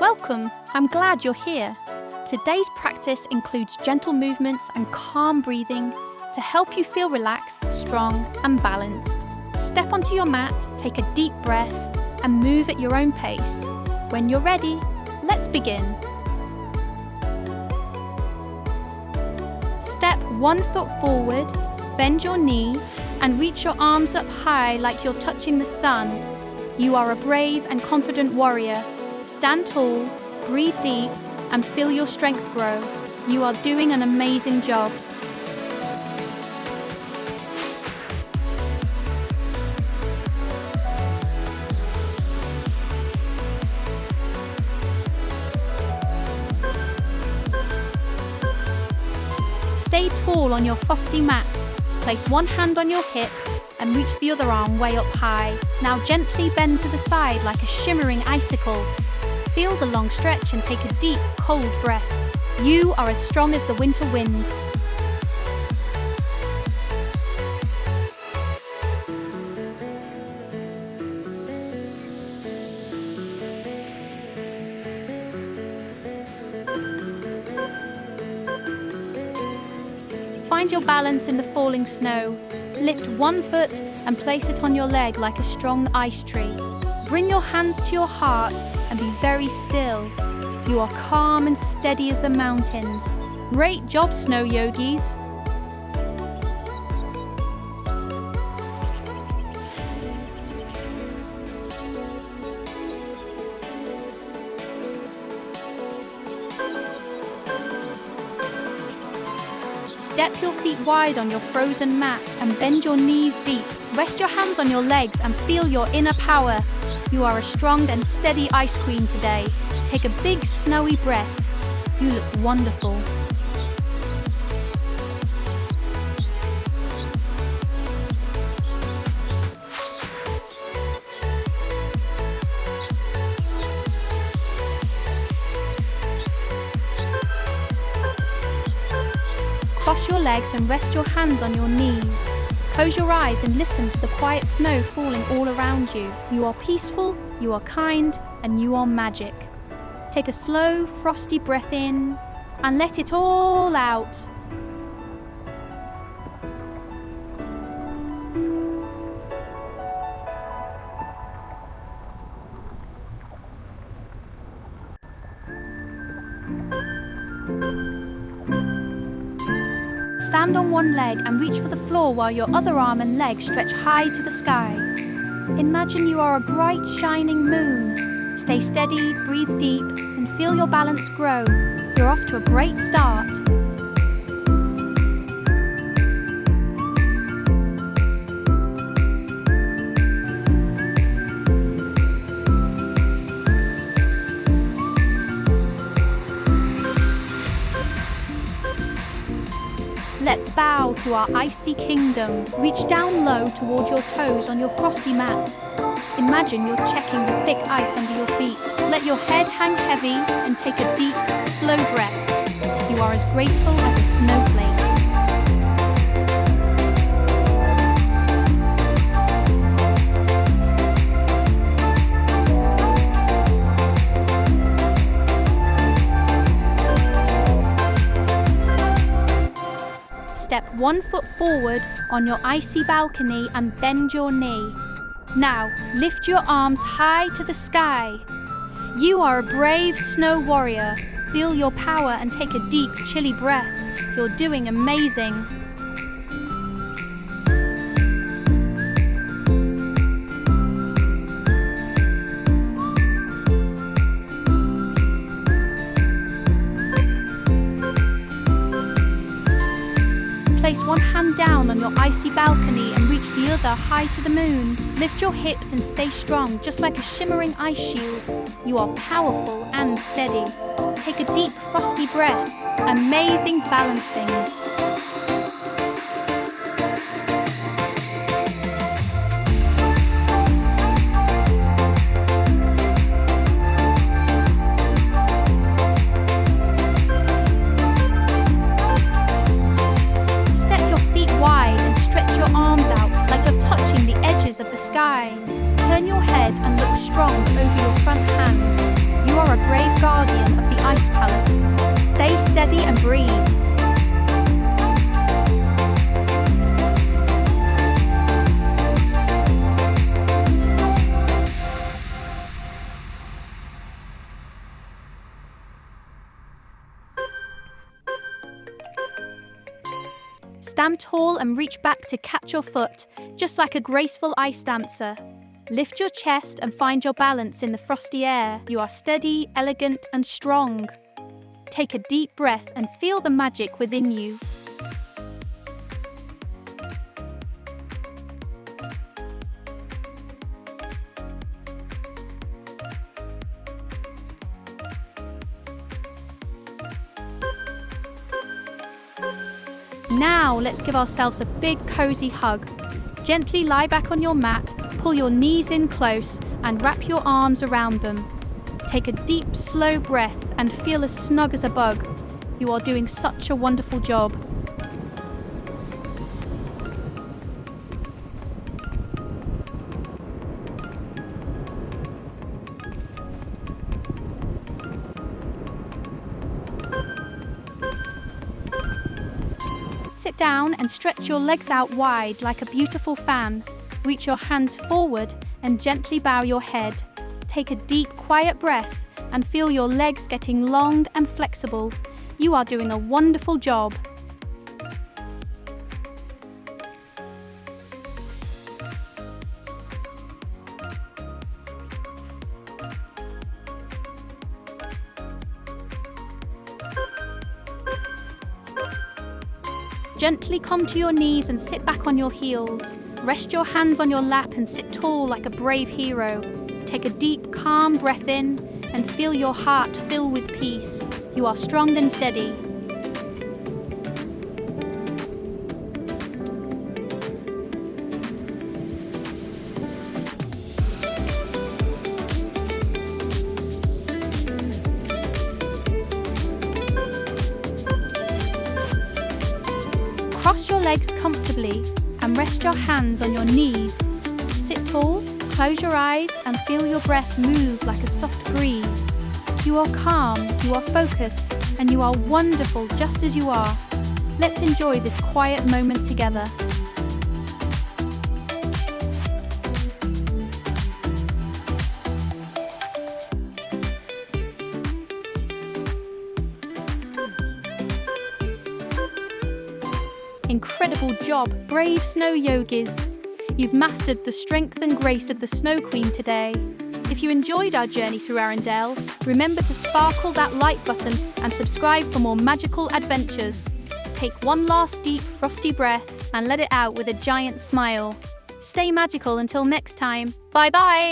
Welcome, I'm glad you're here. Today's practice includes gentle movements and calm breathing to help you feel relaxed, strong and balanced. Step onto your mat, take a deep breath and move at your own pace. When you're ready, let's begin. Step 1 foot forward, bend your knee and reach your arms up high like you're touching the sun. You are a brave and confident warrior. Stand tall, breathe deep and feel your strength grow. You are doing an amazing job. Stay tall on your frosty mat. Place one hand on your hip and reach the other arm way up high. Now gently bend to the side like a shimmering icicle. Feel the long stretch and take a deep, cold breath. You are as strong as the winter wind. Find your balance in the falling snow. Lift one foot and place it on your leg like a strong ice tree. Bring your hands to your heart and be very still. You are calm and steady as the mountains. Great job, snow yogis. Step your feet wide on your frozen mat and bend your knees deep. Rest your hands on your legs and feel your inner power. You are a strong and steady ice queen today. Take a big snowy breath. You look wonderful. Cross your legs and rest your hands on your knees. Close your eyes and listen to the quiet snow falling all around you. You are peaceful, you are kind, and you are magic. Take a slow, frosty breath in and let it all out. Stand on one leg and reach for the floor while your other arm and leg stretch high to the sky. Imagine you are a bright, shining moon. Stay steady, breathe deep, and feel your balance grow. You're off to a great start. Let's bow to our icy kingdom. Reach down low toward your toes on your frosty mat. Imagine you're checking the thick ice under your feet. Let your head hang heavy and take a deep, slow breath. You are as graceful as a snowflake. Step 1 foot forward on your icy balcony and bend your knee. Now, lift your arms high to the sky. You are a brave snow warrior. Feel your power and take a deep, chilly breath. You're doing amazing. Place one hand down on your icy balcony and reach the other high to the moon. Lift your hips and stay strong, just like a shimmering ice shield. You are powerful and steady. Take a deep, frosty breath. Amazing balancing. Turn your head and look strong over your front hand. You are a brave ice palace. Stay steady and breathe. Stand tall and reach back to catch your foot, just like a graceful ice dancer. Lift your chest and find your balance in the frosty air. You are steady, elegant, and strong. Take a deep breath and feel the magic within you. Now let's give ourselves a big cozy hug. Gently lie back on your mat, pull your knees in close and wrap your arms around them. Take a deep, slow breath and feel as snug as a bug. You are doing such a wonderful job. Sit down and stretch your legs out wide like a beautiful fan. Reach your hands forward and gently bow your head. Take a deep, quiet breath and feel your legs getting long and flexible. You are doing a wonderful job. Gently come to your knees and sit back on your heels. Rest your hands on your lap and sit tall like a brave hero. Take a deep, calm breath in and feel your heart fill with peace. You are strong and steady. Cross your legs comfortably and rest your hands on your knees. Sit tall, close your eyes and feel your breath move like a soft breeze. You are calm, you are focused, and you are wonderful just as you are. Let's enjoy this quiet moment together. Incredible job, brave snow yogis! You've mastered the strength and grace of the Snow Queen today. If you enjoyed our journey through Arendelle, remember to sparkle that like button and subscribe for more magical adventures. Take one last deep, frosty breath and let it out with a giant smile. Stay magical until next time. Bye-bye!